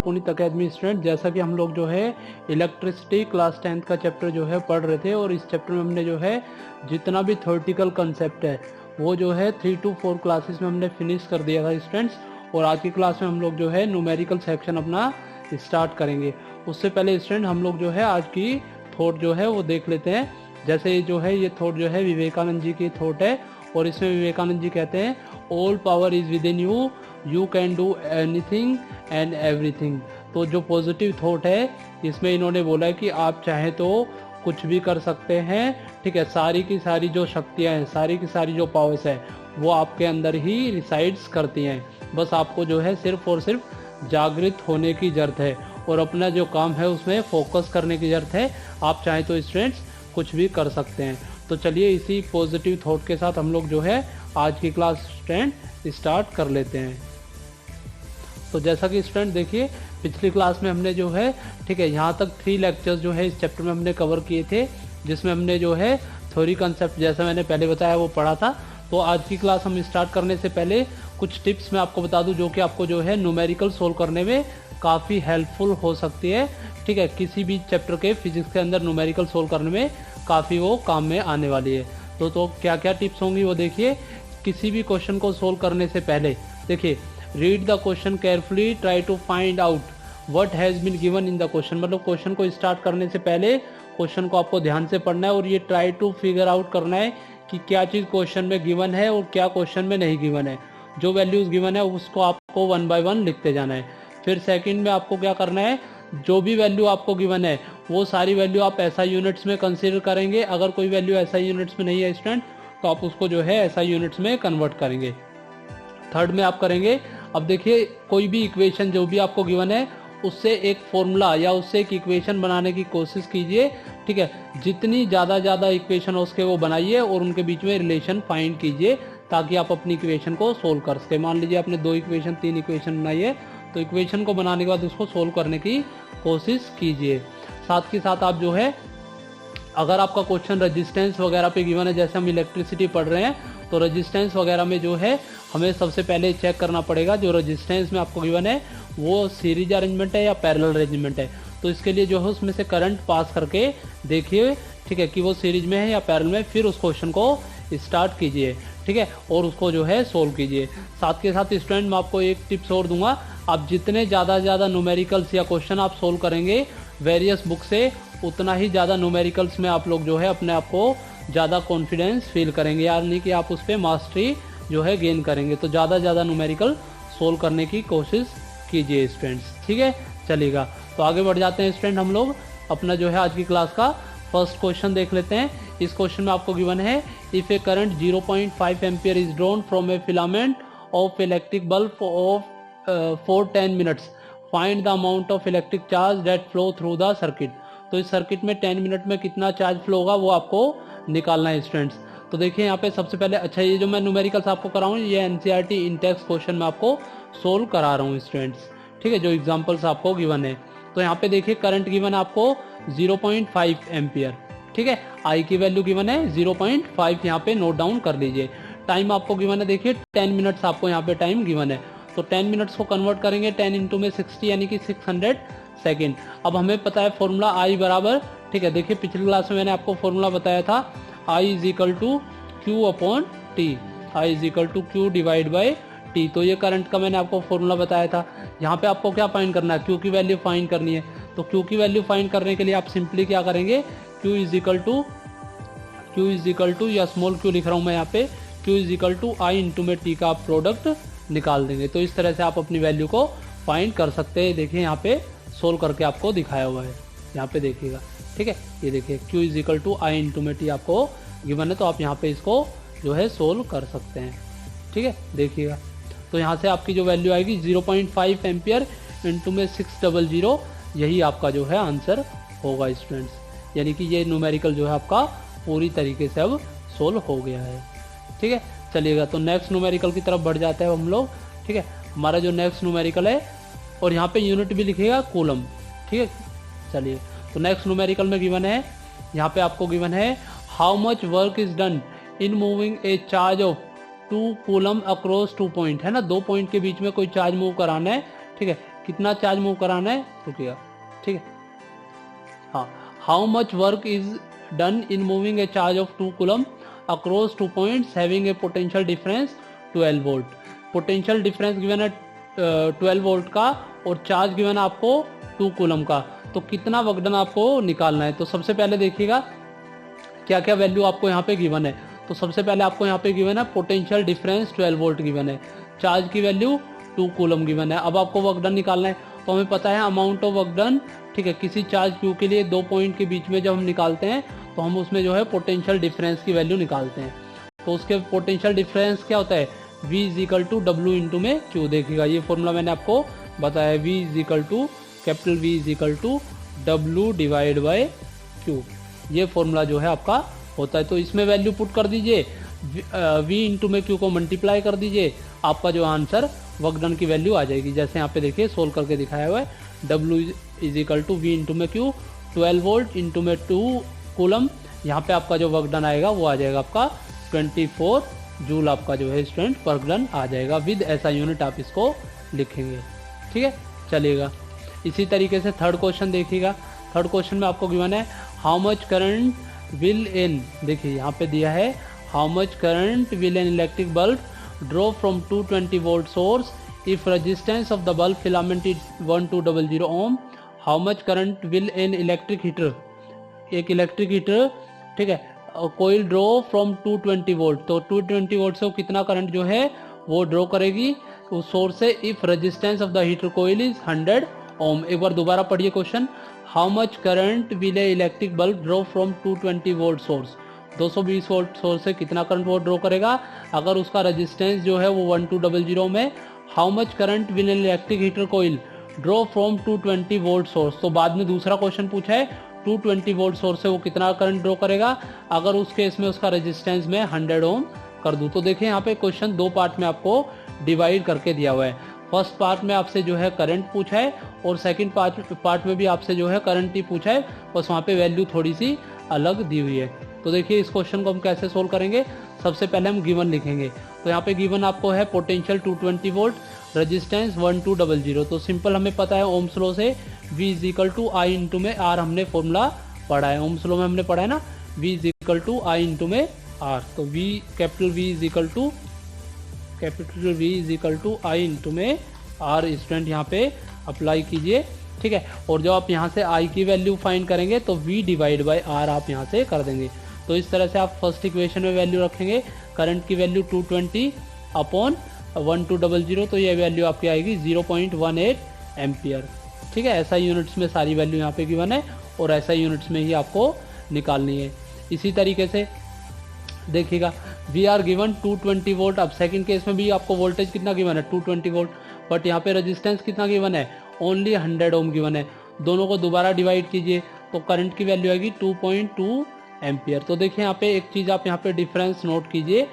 Puneet academy student, जैसा कि हम लोग जो है इलेक्ट्रिसिटी क्लास 10th का चैप्टर जो है पढ़ रहे थे और इस चैप्टर में हमने जो है जितना भी थ्योरेटिकल कंसेप्ट है वो जो है 3 to 4 क्लासेस में हमने फिनिश कर दिया था स्टूडेंट्स। और आज की क्लास में हम लोग जो है न्यूमेरिकल सेक्शन अपना स्टार्ट करेंगे। उससे पहले स्टूडेंट हम लोग जो है आज की थॉट जो है वो देख लेते हैं। जैसे जो है ये थॉट जो है विवेकानंद जी की थॉट है और इसमें विवेकानंद जी कहते हैं all power is with in you, you can do anything and everything. तो जो पॉजिटिव थॉट है इसमें इन्होंने बोला है कि आप चाहे तो कुछ भी कर सकते हैं, ठीक है। सारी की सारी जो शक्तियाँ हैं, सारी की सारी जो पावर्स है वो आपके अंदर ही रिसाइड्स करती हैं। बस आपको जो है सिर्फ और सिर्फ जागृत होने की ज़रूरत है और अपना जो काम है उसमें फोकस करने की ज़रूरत है। आप चाहे तो स्टूडेंट्स कुछ भी कर सकते हैं। तो चलिए इसी पॉजिटिव थॉट के साथ हम लोग जो है आज की क्लास स्टूडेंट स्टार्ट कर लेते हैं। तो जैसा कि स्टूडेंट देखिए पिछली क्लास में हमने जो है, ठीक है, यहाँ तक 3 लेक्चर्स जो है इस चैप्टर में हमने कवर किए थे, जिसमें हमने जो है थ्योरी कंसेप्ट जैसा मैंने पहले बताया वो पढ़ा था। तो आज की क्लास हम स्टार्ट करने से पहले कुछ टिप्स मैं आपको बता दूं जो कि आपको जो है न्यूमेरिकल सोल्व करने में काफ़ी हेल्पफुल हो सकती है, ठीक है। किसी भी चैप्टर के फिजिक्स के अंदर न्यूमेरिकल सोल्व करने में काफ़ी वो काम में आने वाली है। तो क्या क्या टिप्स होंगी वो देखिए। किसी भी क्वेश्चन को सोल्व करने से पहले देखिए read the question carefully, try to find out what has been given in the question. मतलब क्वेश्चन को स्टार्ट करने से पहले क्वेश्चन को आपको ध्यान से पढ़ना है और ये ट्राई टू फिगर आउट करना है कि क्या चीज़ क्वेश्चन में गिवन है और क्या क्वेश्चन में नहीं गिवन है। जो वैल्यूज़ गिवन है उसको आपको 1 by 1 लिखते जाना है। फिर सेकंड में आपको क्या करना है, जो भी वैल्यू आपको गिवन है वो सारी वैल्यू आप SI यूनिट्स में कंसीडर करेंगे। अगर कोई वैल्यू SI यूनिट्स में नहीं है स्टूडेंट तो आप उसको जो है SI यूनिट्स में कन्वर्ट करेंगे। थर्ड में आप करेंगे, अब देखिए कोई भी इक्वेशन जो भी आपको गिवन है उससे एक फॉर्मूला या उससे एक इक्वेशन बनाने की कोशिश कीजिए, ठीक है। जितनी ज़्यादा इक्वेशन उसके वो बनाइए और उनके बीच में रिलेशन फाइंड कीजिए ताकि आप अपनी इक्वेशन को सोल्व कर सके। मान लीजिए आपने 2 इक्वेशन 3 इक्वेशन बनाई है तो इक्वेशन को बनाने के बाद उसको सोल्व करने की कोशिश कीजिए। साथ के साथ आप जो है अगर आपका क्वेश्चन रेजिस्टेंस वगैरह पे गिवन है, जैसे हम इलेक्ट्रिसिटी पढ़ रहे हैं तो रेजिस्टेंस वगैरह में जो है हमें सबसे पहले चेक करना पड़ेगा जो रेजिस्टेंस में आपको गिवन है वो सीरीज अरेंजमेंट है या पैरेलल अरेंजमेंट है। तो इसके लिए जो है उसमें से करंट पास करके देखिए, ठीक है, कि वो सीरीज में है या पैरेलल में। फिर उस क्वेश्चन को स्टार्ट कीजिए, ठीक है, और उसको जो है सोल्व कीजिए। साथ के साथ स्टूडेंट मैं आपको एक टिप्स और दूंगा, आप जितने ज़्यादा न्यूमेरिकल्स या क्वेश्चन आप सोल्व करेंगे वेरियस बुक से उतना ही ज़्यादा न्यूमेरिकल्स में आप लोग जो है अपने आप को ज़्यादा कॉन्फिडेंस फील करेंगे, यानी कि आप उस पर मास्टरी जो है गेन करेंगे। तो ज़्यादा न्यूमेरिकल सोल्व करने की कोशिश कीजिए स्टूडेंट्स, ठीक है। चलिएगा तो आगे बढ़ जाते हैं स्टूडेंट। हम लोग अपना जो है आज की क्लास का फर्स्ट क्वेश्चन देख लेते हैं। इस क्वेश्चन में आपको गिवन है if A current 0.5 ampere is drawn from A filament of electric bulb of for 10 minutes, find the amount of electric charge that flow through the circuit. तो इस सर्किट में 10 मिनट में कितना चार्ज फ्लो होगा वो आपको निकालना है स्टूडेंट्स। तो देखिए यहाँ पे सबसे पहले, अच्छा ये जो मैं न्यूमेरिकल्स आपको कराऊँ ये NCERT इंटेक्स क्वेश्चन में आपको सोल्व करा रहा हूँ स्टूडेंट्स, ठीक है, जो एग्जांपल्स आपको गिवन है। तो यहाँ पे देखिए करंट गिवन है आपको 0.5 एम्पियर, ठीक है। आई की वैल्यू गिवन है 0.5, यहाँ पे नोट डाउन कर लीजिए। टाइम आपको गिवन है देखिए 10 मिनट्स आपको यहाँ पे टाइम गिवन है। तो 10 मिनट्स को कन्वर्ट करेंगे 10 इंटू में 60 यानी कि 600 सेकेंड। अब हमें पता है फॉर्मूला I बराबर, ठीक है, देखिए पिछली क्लास में मैंने आपको फॉर्मूला बताया था I is equal to Q upon T, I is equal to Q divide by T. तो ये करंट का मैंने आपको फॉर्मूला बताया था। यहाँ पे आपको क्या फाइंड करना है, क्यू की वैल्यू फाइंड करनी है। तो क्यू की वैल्यू फाइंड करने के लिए आप सिंपली क्या करेंगे, क्यू इज इक्वल टू या स्मॉल क्यू लिख रहा हूँ मैं यहाँ पे, Q is equal to I into में टी का आप प्रोडक्ट निकाल देंगे। तो इस तरह से आप अपनी वैल्यू को फाइंड कर सकते हैं। देखिए यहाँ पे सोल्व करके आपको दिखाया हुआ है, यहाँ पे देखिएगा, ठीक है। ये देखिए Q is equal to I into में टी आपको गिवन है, तो आप यहाँ पे इसको जो है सोल्व कर सकते हैं, ठीक है। देखिएगा तो यहाँ से आपकी जो वैल्यू आएगी 0.5 एम्पियर इंटू में 600, यही आपका जो है आंसर होगा स्टूडेंट्स। यानी कि ये न्यूमेरिकल जो है आपका पूरी तरीके से अब सोल्व हो गया है, ठीक है। चलिएगा तो नेक्स्ट न्यूमेरिकल की तरफ बढ़ जाते हैं हम लोग, ठीक है। हमारा जो नेक्स्ट न्यूमेरिकल है और यहाँ पे यूनिट भी लिखेगा कूलम, ठीक है। चलिए तो नेक्स्ट न्यूमेरिकल में गिवन है, यहाँ पे आपको गिवन है how much work is done in moving A charge of 2 coulomb across 2 point, है ना, 2 पॉइंट के बीच में कोई चार्ज मूव कराना है, ठीक है। कितना चार्ज मूव कराना है, रुकिएगा, ठीक है। हाँ, how much work is done in moving A charge of 2 coulomb across 2 points having a potential difference 12 volt. Potential difference given है 12 वोल्ट का और चार्ज गिवन है आपको 2 कूलम का, तो कितना वर्क डन आपको निकालना है। तो सबसे पहले देखिएगा क्या क्या वैल्यू आपको यहाँ पे गिवन है। तो सबसे पहले आपको यहाँ पे गिवन है पोटेंशियल डिफरेंस 12 वोल्ट गिवन है, चार्ज की वैल्यू 2 कूलम गिवन है। अब आपको वर्क डन निकालना है, तो हमें पता है अमाउंट ऑफ वर्क डन, ठीक है। किसी चार्ज क्यू के लिए 2 पॉइंट के बीच में जब हम निकालते हैं तो हम उसमें जो है पोटेंशियल डिफरेंस की वैल्यू निकालते हैं। तो उसके पोटेंशियल डिफरेंस क्या होता है, V is equal to W into में क्यू। देखिएगा ये फॉर्मूला मैंने आपको बताया, V is equal to capital V is equal to W divide by Q, ये फॉर्मूला जो है आपका होता है। तो इसमें वैल्यू पुट कर दीजिए, V इंटू में क्यू को मल्टीप्लाई कर दीजिए, आपका जो आंसर वर्क डन की वैल्यू आ जाएगी। जैसे यहाँ पे देखिए सोल्व करके दिखाया हुआ है, W is equal to V into में क्यू 12 वोल्ट इंटू में 2 कूलम, यहाँ पे आपका जो वर्क डन आएगा वो आ जाएगा आपका 24 जूल, आपका जो है स्टूडेंट वर्क डन आ जाएगा। विद ऐसा यूनिट आप इसको लिखेंगे, ठीक है, चलिएगा। इसी तरीके से थर्ड क्वेश्चन देखिएगा। थर्ड क्वेश्चन में आपको गिवन है how much current will an, देखिए यहाँ पे दिया है how much current will an electric bulb draw from 220 volt source if resistance of the bulb filament is 1200 ohm. How much current will an electric heater, एक electric heater, ठीक है, कोयल draw from 220 volt, तो 220 volt से वो कितना current जो है वो ड्रॉ करेगी उस सोर्स से if resistance of the heater coil is 100 ohm. एक बार दोबारा पढ़िए question, how much current will a electric bulb draw from 220 volt source, 220 volt source से कितना करंट वो ड्रॉ करेगा अगर उसका रेजिस्टेंस जो है वो 1200 में। How much current will an electric heater coil draw from 220 volt source, तो बाद में दूसरा क्वेश्चन पूछा है 220 वोल्ट सोर्स से वो कितना करंट ड्रॉ करेगा अगर उस केस में उसका रेजिस्टेंस में 100 ओम कर दूं। तो देखिए यहाँ पे क्वेश्चन 2 पार्ट में आपको डिवाइड करके दिया हुआ है। फर्स्ट पार्ट में आपसे जो है करंट पूछा है और सेकंड पार्ट में भी आपसे जो है करंट ही पूछा है, बस वहाँ पे वैल्यू थोड़ी सी अलग दी हुई है। तो देखिए इस क्वेश्चन को हम कैसे सोल्व करेंगे, सबसे पहले हम गिवन लिखेंगे। तो यहाँ पे गिवन आपको है पोटेंशियल 220 वोल्ट, रेजिस्टेंस 1200, तो सिंपल हमें पता है ओम्स लॉ से V is equal to I into में आर, हमने फॉर्मूला पढ़ा है ओम्स लॉ में, हमने पढ़ा है ना, V is equal to I into में आर। तो V capital V is equal to I into में आर, स्टूडेंट यहाँ पे अप्लाई कीजिए, ठीक है। और जब आप यहाँ से I की वैल्यू फाइंड करेंगे तो V डिवाइड बाई आर आप यहाँ से कर देंगे। तो इस तरह से आप फर्स्ट इक्वेशन में वैल्यू रखेंगे, करंट की वैल्यू 220 अपॉन 1200, तो ये वैल्यू आपकी आएगी 0.18 एम्पियर, ठीक है। ऐसा यूनिट्स में सारी वैल्यू यहाँ पे गिवन है और ऐसा यूनिट्स में ही आपको निकालनी है। इसी तरीके से देखिएगा वी आर गिवन 220 वोल्ट, अब सेकंड केस में भी आपको वोल्टेज कितना गिवन है 220 वोल्ट, बट यहाँ पे रेजिस्टेंस कितना गिवन है ओनली 100 ओम गिवन है। दोनों को दोबारा डिवाइड कीजिए तो करंट की वैल्यू आएगी 2.2 एम्पियर। तो देखिए यहाँ पे एक चीज़ आप यहाँ पे डिफरेंस नोट कीजिए,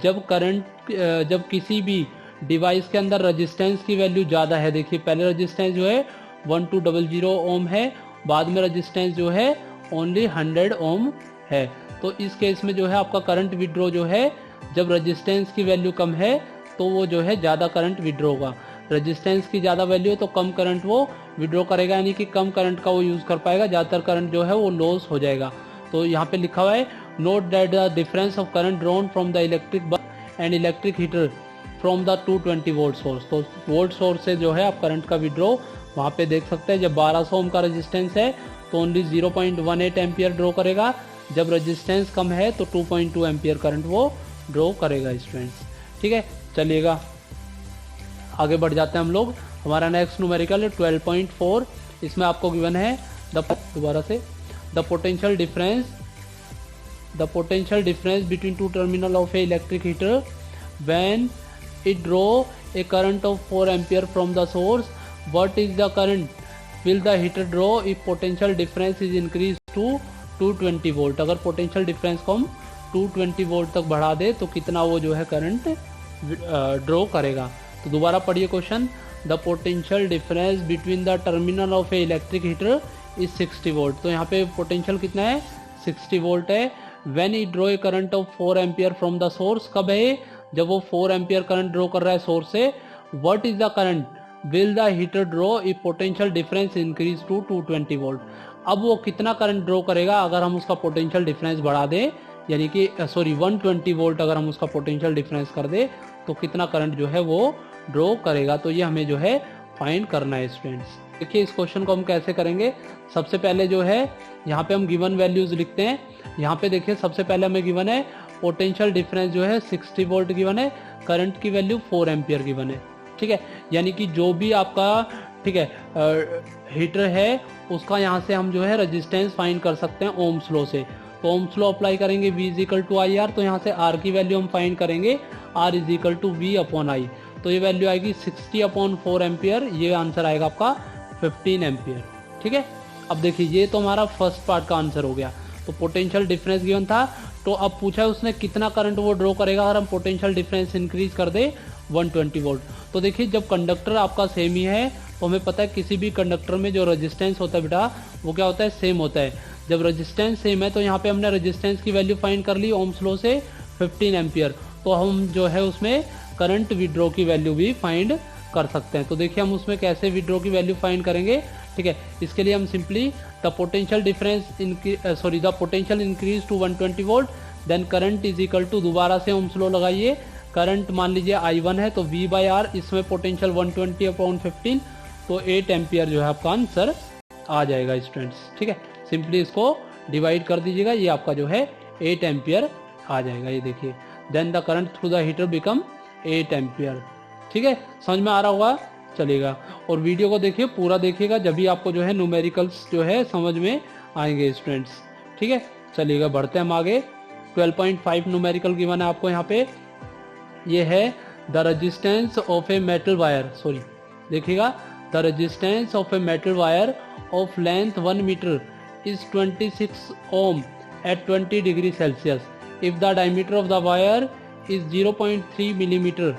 जब किसी भी डिवाइस के अंदर रेजिस्टेंस की वैल्यू ज़्यादा है, देखिए पहले रेजिस्टेंस जो है 1200 ओम है, बाद में रेजिस्टेंस जो है ओनली 100 ओम है, तो इस केस में जो है आपका करंट विड्रॉ जो है जब रेजिस्टेंस की वैल्यू कम है तो वो जो है ज़्यादा करंट विड्रॉ होगा। रेजिस्टेंस की ज़्यादा वैल्यू है तो कम करंट वो विड्रॉ करेगा, यानी कि कम करंट का वो यूज़ कर पाएगा, ज़्यादातर करंट जो है वो लॉस हो जाएगा। तो यहाँ पे लिखा हुआ है note that the difference of current drawn from the electric bulb and electric heater from the 220 volt source. तो वोल्ट सोर्स से जो है आप करंट का विड्रॉ वहाँ पे देख सकते हैं। जब 1200 ओम का रेजिस्टेंस है तो ओनली 0.18 एम्पियर ड्रॉ करेगा, जब रेजिस्टेंस कम है तो 2.2 एम्पियर करंट वो ड्रॉ करेगा स्टूडेंट्स, ठीक है। चलिएगा आगे बढ़ जाते हैं हम लोग। हमारा नेक्स्ट न्यूमेरिकल है 12.4, इसमें आपको गिवन है दोबारा से the potential difference between two terminal of a electric heater when it draw a current of 4 ampere from the source, what is the current will the heater draw if potential difference is increase to 220 volt. अगर potential difference को हम 220 volt तक बढ़ा दे तो कितना वो जो है करंट ड्रॉ करेगा। तो दोबारा पढ़िए question, the potential difference between the terminal of a electric heater is 60 volt. तो यहाँ पे पोटेंशियल कितना है 60 वोल्ट है। When it draw a current of 4 ampere from the source, कब है जब वो 4 एम्पियर करंट ड्रॉ कर रहा है सोर्स से। What is the current will the heater draw if potential difference increase to 220 volt. अब वो कितना करंट ड्रॉ करेगा अगर हम उसका पोटेंशियल डिफरेंस बढ़ा दें, यानी कि 120 वोल्ट अगर हम उसका पोटेंशियल डिफरेंस कर दे तो कितना करंट जो है वो ड्रॉ करेगा। तो ये हमें जो है फाइंड करना है स्टूडेंट्स। देखिए इस क्वेश्चन को हम कैसे करेंगे। सबसे पहले जो है यहाँ पे हम गिवन वैल्यूज लिखते हैं। यहाँ पे देखिए सबसे पहले हमें गिवन है पोटेंशियल डिफरेंस जो है 60 वोल्ट गिवन है, करंट की वैल्यू 4 एम्पियर गिवन है। ठीक है, यानी कि जो भी आपका ठीक है हीटर है उसका यहाँ से हम जो है रेजिस्टेंस फाइंड कर सकते हैं ओम्स लॉ से। तो ओम्स लॉ अप्लाई करेंगे V is equal to I R, तो यहाँ से R की वैल्यू हम फाइंड करेंगे R is equal to V upon I. तो ये वैल्यू आएगी 60 अपॉन 4 एम्पियर, ये आंसर आएगा आपका 15 एम्पियर। ठीक है, अब देखिए ये तो हमारा फर्स्ट पार्ट का आंसर हो गया। तो पोटेंशियल डिफरेंस गिवन था, तो अब पूछा है उसने कितना करंट वो ड्रॉ करेगा अगर हम पोटेंशियल डिफरेंस इंक्रीज कर दे 120 वोल्ट। तो देखिए जब कंडक्टर आपका सेम ही है तो हमें पता है किसी भी कंडक्टर में जो रेजिस्टेंस होता है बेटा वो क्या होता है, सेम होता है। जब रेजिस्टेंस सेम है तो यहाँ पे हमने रेजिस्टेंस की वैल्यू फाइंड कर ली ओम्स लॉ से 15 एम्पियर, तो हम जो है उसमें करंट विड्रॉ की वैल्यू भी फाइंड कर सकते हैं। तो देखिए हम उसमें कैसे विड्रॉ की वैल्यू फाइंड करेंगे। ठीक है, इसके लिए हम simply the potential increase to 120 volt then current is equal to, दोबारा से ओम्स लॉ लगाइए, करंट मान लीजिए I1 है तो V बाई आर, इसमें पोटेंशियल 120 अपॉन 15, तो 8 एम्पियर जो है आपका आंसर आ जाएगा स्टूडेंट्स। ठीक है, सिंपली इसको डिवाइड कर दीजिएगा, ये आपका जो है 8 एम्पियर आ जाएगा। ये देखिए then the current through the heater become 8 ampere. ठीक है, समझ में आ रहा होगा, चलेगा। और वीडियो को देखिए पूरा देखिएगा, जब भी आपको जो है न्यूमेरिकल्स जो है समझ में आएंगे स्टूडेंट्स। ठीक है, चलिएगा बढ़ते हैं हम आगे। 12.5 न्यूमेरिकल गिवन है आपको यहाँ पे, ये है the resistance of a metal wire, sorry देखिएगा, the resistance of a metal wire of length 1 metre is 26 ohm at 20 degree Celsius. If the diameter of the wire is 0.3 millimeter,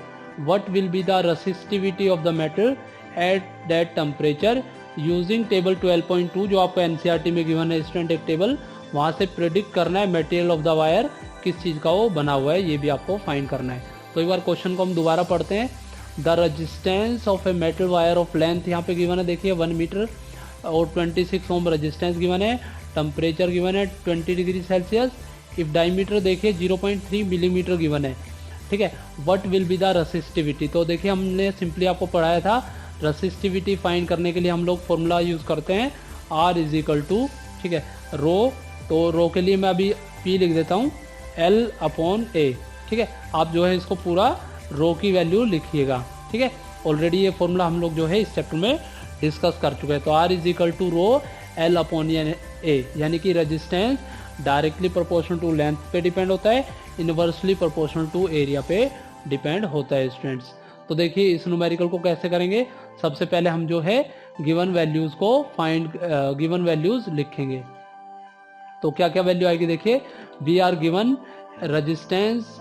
what will be the resistivity of the metal at that temperature using table 12.2, जो आपको NCERT में given है student एक table, वहाँ से predict करना है material of the wire किस चीज़ का वो बना हुआ है, ये भी आपको फाइंड करना है। तो एक बार क्वेश्चन को हम दोबारा पढ़ते हैं। The resistance of a metal wire of length यहाँ पे गिवन है, देखिए 1 मीटर और 26 ओम रेजिस्टेंस गिवन है, टेम्परेचर गिवन है 20 डिग्री सेल्सियस, इफ डायमीटर देखिए 0.3 मिलीमीटर गिवन है। ठीक है, what will be the resistivity, तो देखिए हमने सिंपली आपको पढ़ाया था रेसिस्टिविटी फाइंड करने के लिए हम लोग फॉर्मूला यूज़ करते हैं R इज इक्वल टू, ठीक है, रो, तो रो के लिए मैं अभी P लिख देता हूँ L अपॉन A। ठीक है, आप जो है इसको पूरा रो की वैल्यू लिखिएगा। ठीक है, ऑलरेडी ये फॉर्मूला हम लोग जो है इस चैप्टर में डिस्कस कर चुके हैं। तो R is equal to rho L upon A, यानी कि resistance directly proportional to length पे डिपेंड होता है, इनवर्सली प्रोपोर्शनल टू एरिया पे डिपेंड होता है स्टूडेंट्स। तो देखिए इस न्यूमेरिकल को कैसे करेंगे। सबसे पहले हम जो है गिवन वैल्यूज को गिवन वैल्यूज लिखेंगे। तो क्या क्या वैल्यू आएगी देखिए, we are given resistance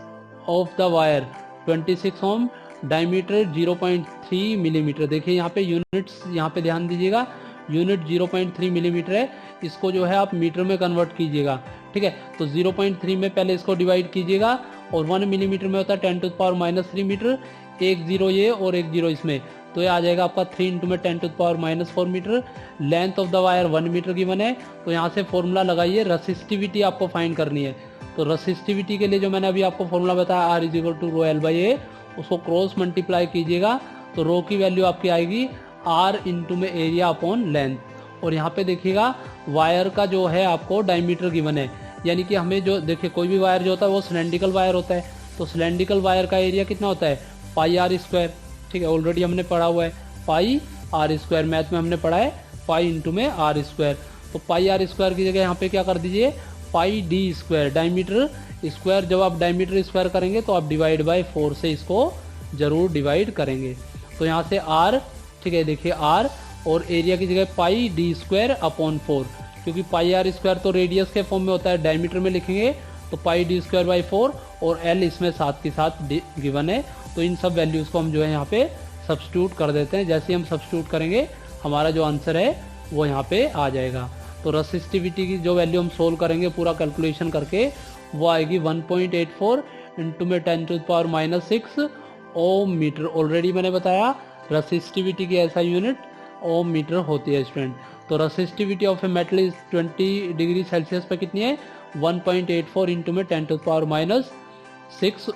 of the wire 26 ohm, diameter 0.3 millimetre. देखिए यहाँ पे यूनिट्स, यहाँ पे ध्यान दीजिएगा, यूनिट 0.3 मिलीमीटर है, इसको जो है आप मीटर में कन्वर्ट कीजिएगा। ठीक है, तो 0.3 में पहले इसको डिवाइड कीजिएगा, और 1 मिलीमीटर में होता है 10⁻³ मीटर, एक जीरो ये और एक जीरो इसमें, तो ये आ जाएगा आपका 3 में 10⁻⁴ metre. Length of the wire 1 metre given है, तो यहाँ से फॉर्मूला लगाइए, रेसिस्टिविटी आपको फाइंड करनी है। तो रेसिस्टिविटी के लिए जो मैंने अभी आपको फॉर्मूला बताया R is equal to rho L by A, उसको क्रॉस मल्टीप्लाई कीजिएगा, तो रो की वैल्यू आपकी आएगी R इंटू में एरिया अपॉन लेंथ। और यहाँ पे देखिएगा वायर का जो है आपको डायमीटर गिवन है, यानी कि हमें जो देखिए कोई भी वायर जो होता है वो सिलेंड्रिकल वायर होता है, तो सिलेंड्रिकल वायर का एरिया कितना होता है πr²। ठीक है, ऑलरेडी हमने पढ़ा हुआ है πr², मैथ में हमने पढ़ा है पाई इंटू में r², तो πr² की जगह यहाँ पे क्या कर दीजिए πd², डायमीटर स्क्वायर। जब आप डायमीटर स्क्वायर करेंगे तो आप डिवाइड बाय 4 से इसको जरूर डिवाइड करेंगे। तो यहाँ से r, ठीक है, देखिए r, और एरिया की जगह πd² अपॉन 4, क्योंकि πr² तो रेडियस के फॉर्म में होता है, डायमीटर में लिखेंगे तो πd² बाई 4, और l इसमें साथ के साथ गिवन है। तो इन सब वैल्यूज़ को हम जो है यहाँ पे सब्स्टिट्यूट कर देते हैं। जैसे हम सब्स्टिट्यूट करेंगे हमारा जो आंसर है वो यहाँ पे आ जाएगा। तो रेसिस्टिविटी की जो वैल्यू हम सोल्व करेंगे पूरा कैलकुलेशन करके, वो आएगी 1.84 इंटू में 10⁻⁻6 ओम मीटर। ऑलरेडी मैंने बताया रेसिस्टिविटी की ऐसा यूनिट ओम मीटर होती है स्टूडेंट। तो resistivity of a metal is 20 degree Celsius पे कितनी है 1.84 इंटू में 10⁻⁶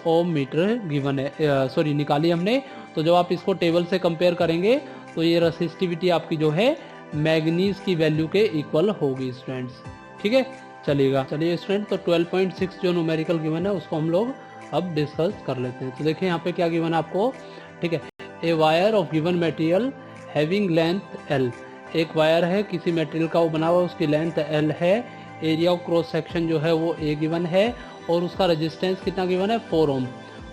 ओम मीटर गिवन है, सॉरी निकाली हमने। तो जब आप इसको टेबल से कंपेयर करेंगे तो ये रेसिस्टिविटी आपकी जो है मैग्नीज की वैल्यू के इक्वल होगी स्टूडेंट्स। ठीक है, चलिए स्टूडेंट, तो 12.6 जो न्यूमेरिकल गिवन है उसको हम लोग अब डिस्कस कर लेते हैं। तो देखिए यहाँ पे क्या गिवन है आपको। ठीक है, a wire of given material having length L, एक वायर है किसी मटेरियल का वो बना हुआ, उसकी लेंथ एल है, एरिया ऑफ क्रॉस सेक्शन जो है वो ए गिवन है और उसका रेजिस्टेंस कितना गिवन है 4 ohm.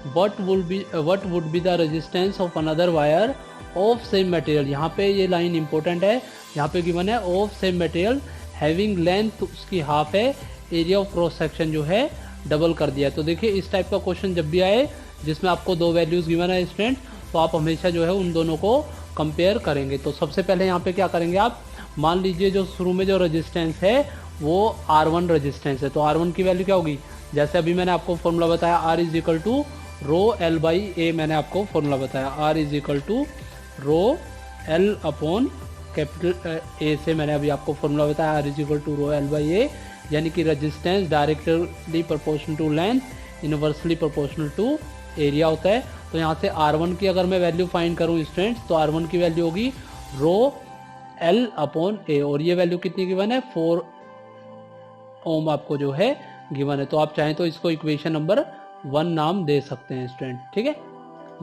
What would be the resistance of another wire of same material. यहाँ पे ये लाइन इंपॉर्टेंट है, यहाँ पे गिवन है of same material having length उसकी हाफ है, एरिया ऑफ क्रॉस सेक्शन जो है डबल कर दिया। तो देखिए इस टाइप का क्वेश्चन जब भी आए जिसमें आपको दो वैल्यूज गिवन है स्टूडेंट, तो आप हमेशा जो है उन दोनों को कंपेयर करेंगे। तो सबसे पहले यहाँ पे क्या करेंगे आप, मान लीजिए जो शुरू में जो रेजिस्टेंस है वो R1 रेजिस्टेंस है, तो R1 की वैल्यू क्या होगी, जैसे अभी मैंने आपको फॉर्मूला बताया R is equal to rho L by A, मैंने आपको फॉर्मूला बताया R is equal to rho L upon capital A से मैंने अभी आपको फॉर्मूला बताया R is equal to rho L by A, यानी कि resistance directly proportional to length, inversely proportional to area होता है। तो यहाँ से R1 की अगर मैं वैल्यू फाइंड करूँ स्टूडेंट्स, तो R1 की वैल्यू होगी रो एल अपॉन ए, और ये वैल्यू कितनी गिवन है 4 ओम आपको जो है गिवन है। तो आप चाहें तो इसको इक्वेशन नंबर 1 नाम दे सकते हैं स्टूडेंट। ठीक है,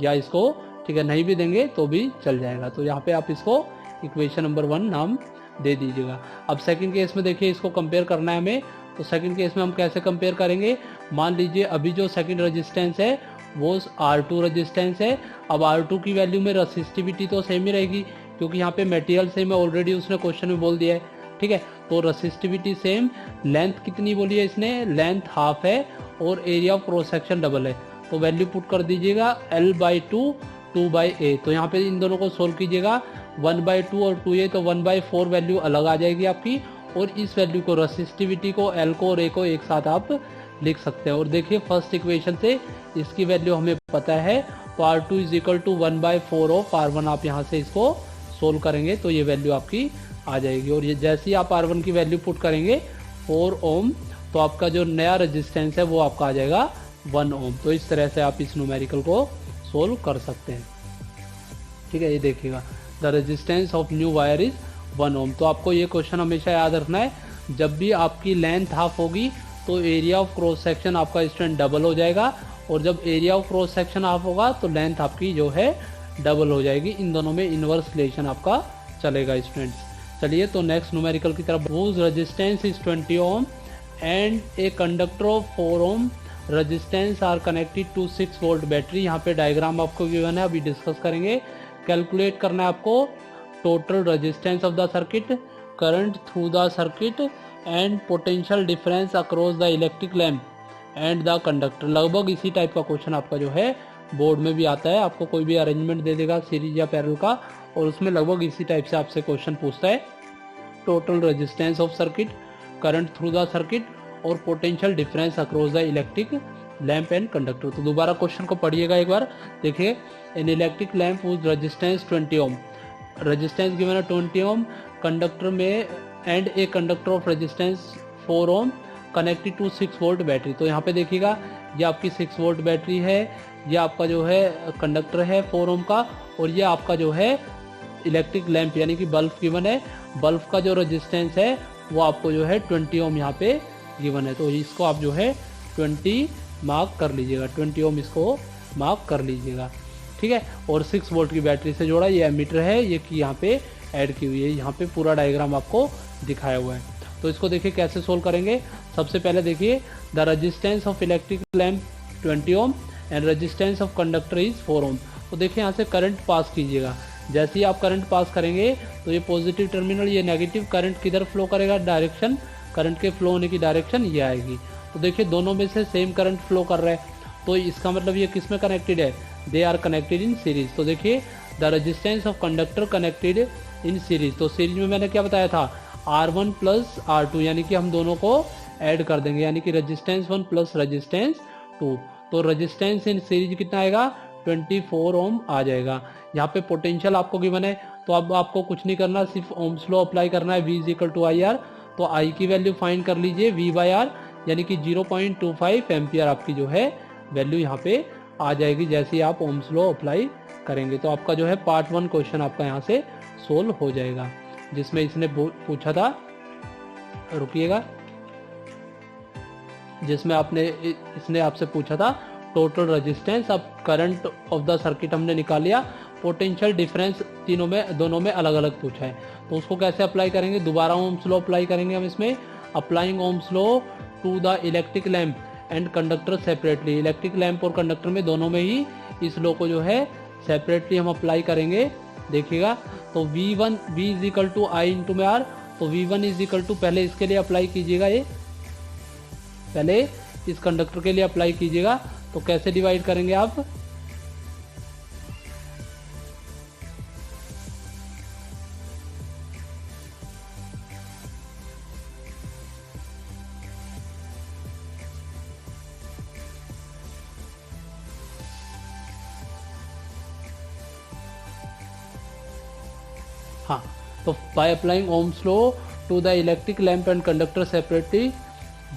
या इसको ठीक है नहीं भी देंगे तो भी चल जाएगा। तो यहाँ पे आप इसको इक्वेशन नंबर 1 नाम दे दीजिएगा। अब सेकंड केस में देखिए इसको कंपेयर करना है हमें, तो सेकंड केस में हम कैसे कंपेयर करेंगे, मान लीजिए अभी जो सेकंड रेजिस्टेंस है वो R2 रेजिस्टेंस है। अब R2 की वैल्यू में रेसिस्टिविटी तो सेम ही रहेगी क्योंकि यहाँ पे मटेरियल सेम है, ऑलरेडी उसने क्वेश्चन में बोल दिया है। ठीक है, तो रेसिस्टिविटी सेम, लेंथ कितनी बोली है इसने, लेंथ हाफ है और area of cross section double है। तो वैल्यू पुट कर दीजिएगा L/2 2/a। तो यहाँ पे इन दोनों को सोल्व कीजिएगा, 1/2 और 2a, तो 1/4 वैल्यू अलग आ जाएगी आपकी, और इस वैल्यू को रेसिस्टिविटी को L को और A को एक साथ आप लिख सकते हैं। और देखिए फर्स्ट इक्वेशन से इसकी वैल्यू हमें पता है, तो R2 is equal to 1/4 of R1, आप यहाँ से इसको सोल्व करेंगे तो ये वैल्यू आपकी आ जाएगी। और ये जैसे ही आप R1 की वैल्यू पुट करेंगे 4 ओम, तो आपका जो नया रेजिस्टेंस है वो आपका आ जाएगा 1 ओम। तो इस तरह से आप इस न्यूमेरिकल को सोल्व कर सकते हैं। ठीक है, ये देखिएगा the resistance of new wire is 1 ओम। तो आपको ये क्वेश्चन हमेशा याद रखना है, जब भी आपकी लेंथ हाफ होगी तो एरिया ऑफ क्रॉस सेक्शन आपका स्टूडेंट डबल हो जाएगा, और जब area of cross section half होगा तो लेंथ आपकी जो है डबल हो जाएगी। इन दोनों में इनवर्स रिलेशन आपका चलेगा स्टूडेंट्स। चलिए तो नेक्स्ट न्यूमेरिकल की तरफ, whose resistance is 20 ohm and a conductor of 4 ohm resistance are connected to 6 volt battery. यहाँ पे डायग्राम आपको गिवन है, अभी डिस्कस करेंगे। कैलकुलेट करना है आपको total resistance of the circuit, current through the circuit and potential difference across the electric lamp and the conductor. लगभग इसी टाइप का क्वेश्चन आपका जो है बोर्ड में भी आता है, आपको कोई भी अरेंजमेंट दे देगा सीरीज या पैरेलल का, और उसमें लगभग इसी टाइप से आपसे क्वेश्चन पूछता है। Total resistance of circuit, current through the circuit और potential difference across the electric lamp and conductor. तो दोबारा क्वेश्चन को पढ़िएगा एक बार, देखिए an electric lamp with resistance 20 ohm, resistance given है 20 ओम, कंडक्टर में and a conductor of resistance 4 ohm connected to 6 volt battery. तो यहाँ पे देखिएगा ये आपकी 6 वोल्ट बैटरी है, ये आपका जो है कंडक्टर है 4 ओम का, और ये आपका जो है इलेक्ट्रिक लैंप यानी कि बल्ब गिवन है। बल्ब का जो रेजिस्टेंस है वो आपको जो है 20 ओम यहाँ पे गिवन है, तो इसको आप जो है 20 मार्क कर लीजिएगा, 20 ओम इसको मार्क कर लीजिएगा। ठीक है, और 6 वोल्ट की बैटरी से जोड़ा, ये एमीटर है, ये की यहाँ पे ऐड की हुई है, यहाँ पे पूरा डायग्राम आपको दिखाया हुआ है। तो इसको देखिए कैसे सोल्व करेंगे। सबसे पहले देखिए the resistance of electric lamp 20 ohm and resistance of conductor is 4 ओम। तो देखिए यहाँ से करंट पास कीजिएगा, जैसे ही आप करंट पास करेंगे तो ये पॉजिटिव टर्मिनल, ये नेगेटिव, करंट किधर फ्लो करेगा, डायरेक्शन, करंट के फ्लो होने की डायरेक्शन ये आएगी। तो देखिए दोनों में से सेम करंट फ्लो कर रहा है, तो इसका मतलब ये किस में कनेक्टेड है, they are connected in series. तो देखिए the resistance of conductor connected in series, तो सीरीज में मैंने क्या बताया था R1 प्लस R2, यानी कि हम दोनों को ऐड कर देंगे, यानी कि रेजिस्टेंस 1 प्लस रेजिस्टेंस 2। तो रेजिस्टेंस इन सीरीज कितना आएगा 24 ओम आ जाएगा। यहाँ पे पोटेंशियल आपको गिवन है, तो अब आपको कुछ नहीं करना, सिर्फ ओम्स लॉ अप्लाई करना है, V is equal to I R. तो आई की वैल्यू फाइंड कर लीजिए V बाई आर, यानी कि 0.25 एम्पियर आपकी जो है वैल्यू यहाँ पे आ जाएगी जैसे ही आप ओम्स लॉ अप्लाई करेंगे। तो आपका जो है पार्ट 1 क्वेश्चन आपका यहाँ से सोल्व हो जाएगा, जिसमें इसने पूछा था, रुकिएगा, जिसमें इसने आपसे पूछा था टोटल रेजिस्टेंस। अब करंट ऑफ द सर्किट हमने निकाल लिया, पोटेंशियल डिफरेंस दोनों में अलग अलग पूछा है, तो उसको कैसे अप्लाई करेंगे, दोबारा ओम्स लॉ अप्लाई करेंगे हम इसमें। Applying Ohm's law to the electric lamp and conductor separately, electric lamp और कंडक्टर में दोनों में ही इस लॉ को जो है सेपरेटली हम अप्लाई करेंगे। देखिएगा, तो V is equal to I into में आर, तो V1 इज इक्वल टू, पहले इसके लिए अप्लाई कीजिएगा, ये पहले इस कंडक्टर के लिए अप्लाई कीजिएगा। तो कैसे डिवाइड करेंगे आप, हाँ, तो by applying Ohm's law to the electric lamp and conductor separately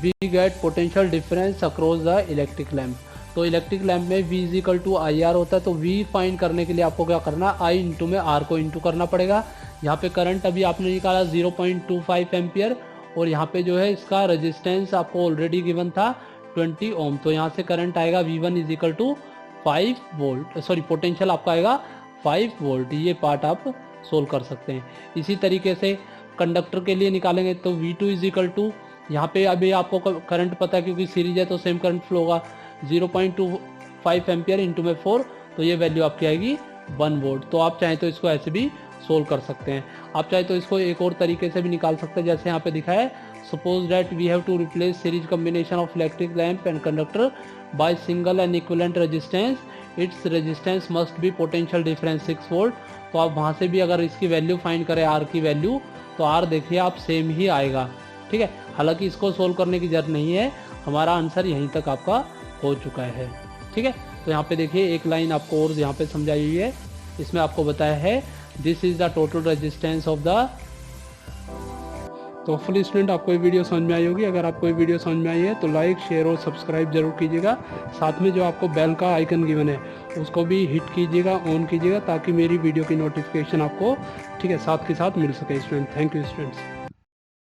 we get potential difference across the electric lamp. तो इलेक्ट्रिक लैंप में V is equal to I R होता है, तो V फाइंड करने के लिए आपको क्या करना, I इंटू में R को इंटू करना पड़ेगा। यहाँ पे करंट अभी आपने निकाला 0.25 एम्पियर, और यहाँ पे जो है इसका रेजिस्टेंस आपको ऑलरेडी गिवन था 20 ओम, तो यहाँ से करंट आएगा V1 is equal to 5 volt, sorry potential आपका आएगा 5 वोल्ट। ये पार्ट आप सोल्व कर सकते हैं। इसी तरीके से कंडक्टर के लिए निकालेंगे, तो V2 इज इक्वल टू, यहाँ पे अभी आपको करंट पता है क्योंकि सीरीज है तो सेम करंट फ्लो होगा, 0.25 एम्पियर इंटू में 4, तो ये वैल्यू आपकी आएगी 1 वोल्ट। तो आप चाहें तो इसको ऐसे भी सोल्व कर सकते हैं। आप चाहे तो इसको एक और तरीके से भी निकाल सकते हैं, जैसे यहाँ पे दिखा है, suppose that we have to replace series combination of electric lamp and conductor by single and equivalent resistance, its resistance must be potential difference 6 volt. तो आप वहाँ से भी अगर इसकी वैल्यू फाइंड करें R की वैल्यू, तो R देखिए आप सेम ही आएगा, ठीक है। हालांकि इसको सोल्व करने की जरूरत नहीं है, हमारा आंसर यहीं तक आपका हो चुका है, ठीक है। तो यहाँ पे देखिए एक लाइन आपको और यहाँ पे समझाई हुई है, इसमें आपको बताया है this is the total resistance of the. तो होपफुली स्टूडेंट आपको ये वीडियो समझ में आई होगी। अगर आपको ये वीडियो समझ में आई है तो लाइक, शेयर और सब्सक्राइब जरूर कीजिएगा। साथ में जो आपको बेल का आइकन गिवन है उसको भी हिट कीजिएगा, ऑन कीजिएगा, ताकि मेरी वीडियो की नोटिफिकेशन आपको, ठीक है, साथ के साथ मिल सके स्टूडेंट। Thank you students.